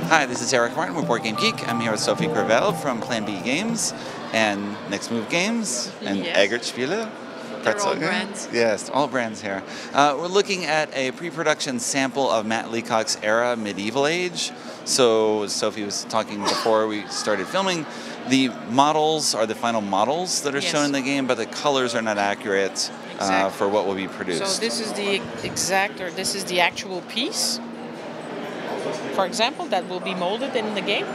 Hi, this is Eric Martin with Board Game Geek. I'm here with Sophie Gravel from Plan B Games and Next Move Games and Eggert Spiele. They're all brands. Yes, all brands here. We're looking at a pre-production sample of Matt Leacock's Era Medieval Age. So Sophie was talking before we started filming. The models are the final models that are shown in the game, but the colors are not accurate for what will be produced. So this is the this is the actual piece, for example, that will be molded in the game,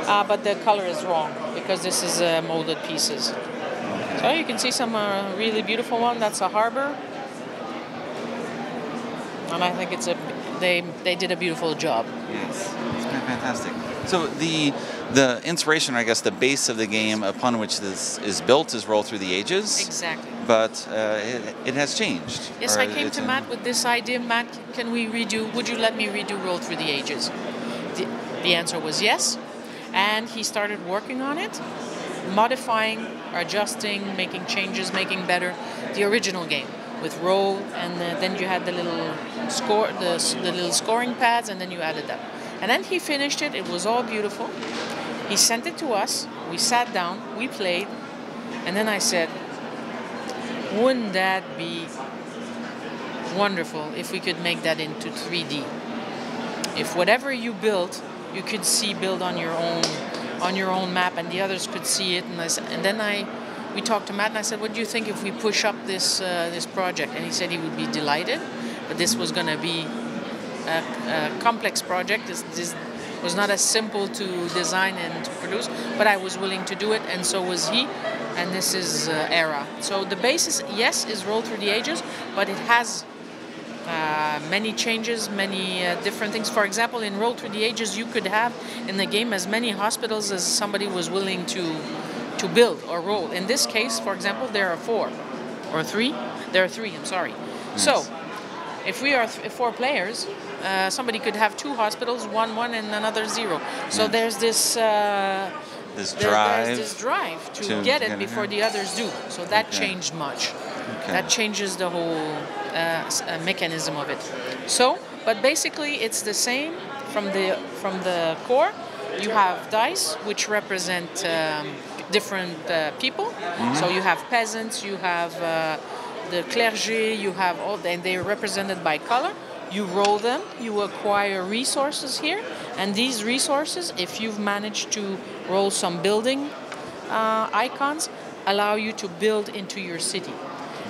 but the color is wrong because this is molded pieces. So you can see some really beautiful one. That's a harbor, and I think it's they did a beautiful job. Yes, it's been fantastic. So the inspiration, or I guess the base of the game upon which this is built is Roll Through the Ages. Exactly. But it has changed. Yes, I came to Matt with this idea. Matt, can we redo? Would you let me redo Roll Through the Ages? The answer was yes, and he started working on it, modifying, adjusting, making changes, making better the original game with roll, and then you had the little score, the little scoring pads, and then you added them. And then he finished it. It was all beautiful. He sent it to us. We sat down. We played, and then I said, "Wouldn't that be wonderful if we could make that into 3D? If whatever you built, you could see build on your own map, and the others could see it." And then we talked to Matt, and I said, "What do you think if we push up this this project?" And he said he would be delighted, but this was going to be a complex project. This was not as simple to design and to produce, but I was willing to do it, and so was he. And this is Era. So the basis, yes, is Roll Through the Ages, but it has many changes, many different things. For example, in Roll Through the Ages, you could have in the game as many hospitals as somebody was willing to build or roll. In this case, for example, there are 4 or 3. There are 3. I'm sorry. Nice. So if we are 4 players, somebody could have 2 hospitals, one and another 0. So there's this drive to get it before the others do. So that changed much. That changes the whole mechanism of it. So, but basically it's the same from the core. You have dice which represent different people. So you have peasants, you have the clergy, you have all, and they're represented by color. You roll them, you acquire resources here, and these resources, if you've managed to roll some building icons, allow you to build into your city.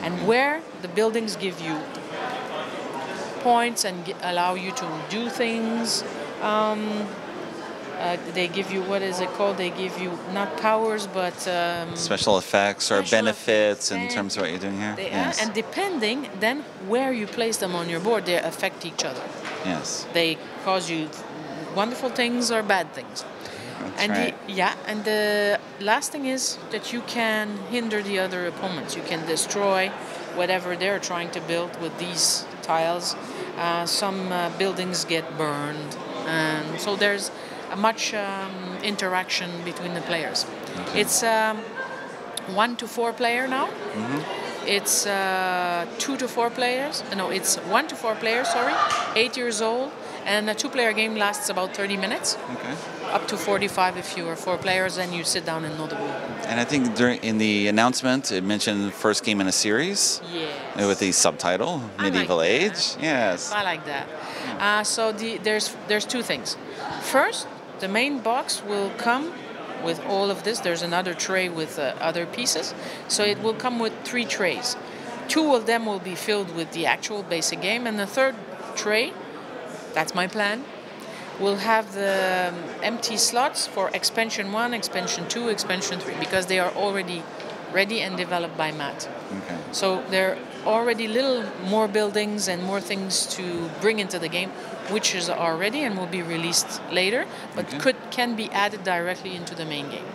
And where the buildings give you points and allow you to do things, they give you, what is it called? They give you not powers, but special effects or benefits in terms of what you're doing here. And depending then where you place them on your board, they affect each other. Yes. They cause you wonderful things or bad things. That's right. And the last thing is that you can hinder the other opponents. You can destroy whatever they're trying to build with these tiles. Some buildings get burned, and so there's much interaction between the players. It's 1 to 4 player now. It's 2 to 4 players. No, it's 1 to 4 players. Sorry, 8 years old, and a 2-player game lasts about 30 minutes. Up to 45 if you are 4 players, and you sit down and know the rule. And I think in the announcement it mentioned first game in a series. Yes. With the subtitle Medieval Age. Yes. I like that. So there's 2 things. First, the main box will come with all of this. There's another tray with other pieces. So it will come with 3 trays. 2 of them will be filled with the actual basic game, and the 3rd tray, that's my plan, will have the empty slots for expansion 1, expansion 2, expansion 3, because they are already ready and developed by Matt. So there are already little more buildings and more things to bring into the game, which are ready and will be released later, but can be added directly into the main game.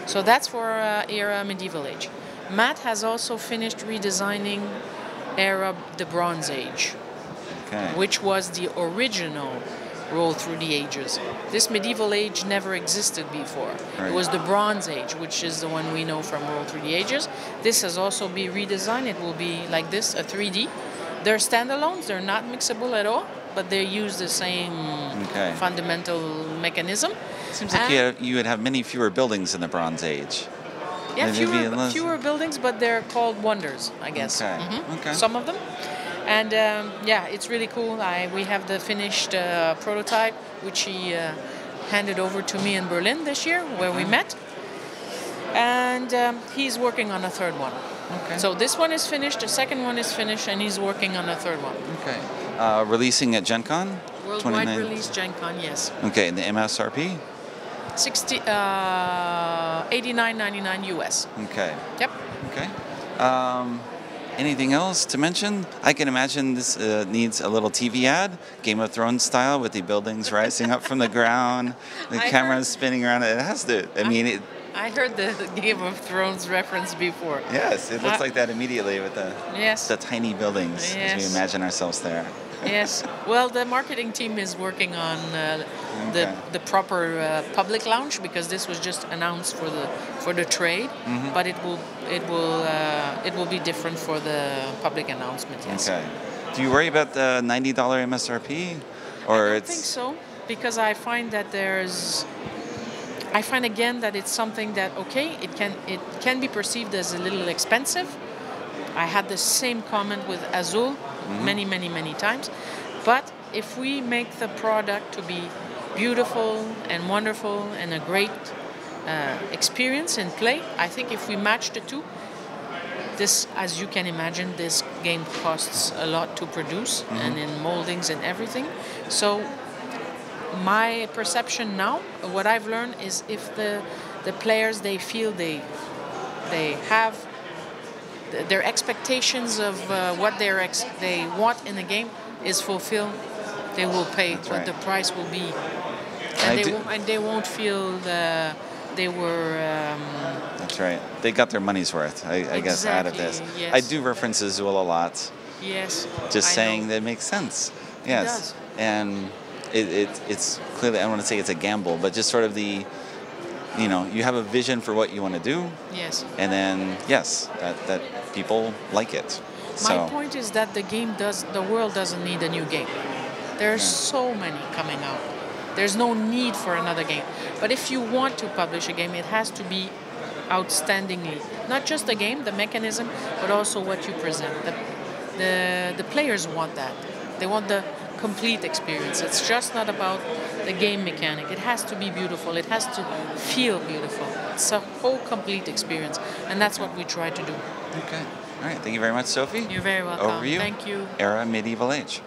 So that's for Era Medieval Age. Matt has also finished redesigning Era the Bronze Age, which was the original Roll Through the Ages. This Medieval Age never existed before. It was the Bronze Age, which is the one we know from Roll Through the Ages. This has also been redesigned. It will be like this, a 3D. They're standalones. They're not mixable at all. but they use the same fundamental mechanism. Seems like you would have many fewer buildings in the Bronze Age. Yeah, fewer buildings, but they're called wonders, I guess. Okay. Some of them. And yeah, it's really cool. We have the finished prototype, which he handed over to me in Berlin this year, where we met. And he's working on a third one. Okay. So this one is finished, the second one is finished, and he's working on a third one. Okay. Releasing at Gen Con? Worldwide release Gen Con, yes. Okay, and the MSRP? $89.99 US. Okay. Yep. Okay. Anything else to mention? I can imagine this needs a little TV ad, Game of Thrones style, with the buildings rising up from the ground, the cameras spinning around. It has to. I heard the Game of Thrones reference before. Yes, it looks like that immediately with the tiny buildings as we imagine ourselves there. Yes. Well, the marketing team is working on the proper public launch, because this was just announced for the trade, but it will be different for the public announcement. Yes. Okay. Do you worry about the $90 MSRP, or I don't think so, because I find that again that it's something that it can be perceived as a little expensive. I had the same comment with Azul many times. But if we make the product to be beautiful and wonderful and a great experience in play, I think if we match the two, this, as you can imagine, this game costs a lot to produce and in moldings and everything. So my perception now, what I've learned is if the players, they feel they have their expectations of what they want in the game is fulfilled, they will pay what the price will be, and they won't feel they were. That's right. They got their money's worth, I guess, out of this. Yes. I do reference Azul a lot. Yes. Just saying that it makes sense. Yes. It does. And it's clearly, I don't want to say it's a gamble, but just sort of the. You have a vision for what you want to do. Yes. And then, that people like it. My point is that the world doesn't need a new game. There's so many coming out. There's no need for another game. But if you want to publish a game, it has to be outstandingly. Not just the game, the mechanism, but also what you present. The players want that. They want the complete experience. It's just not about the game mechanic. It has to be beautiful. It has to feel beautiful. It's a whole complete experience, and that's what we try to do. Okay. All right. Thank you very much, Sophie. You're very welcome. Over to you. Thank you. Era Medieval Age.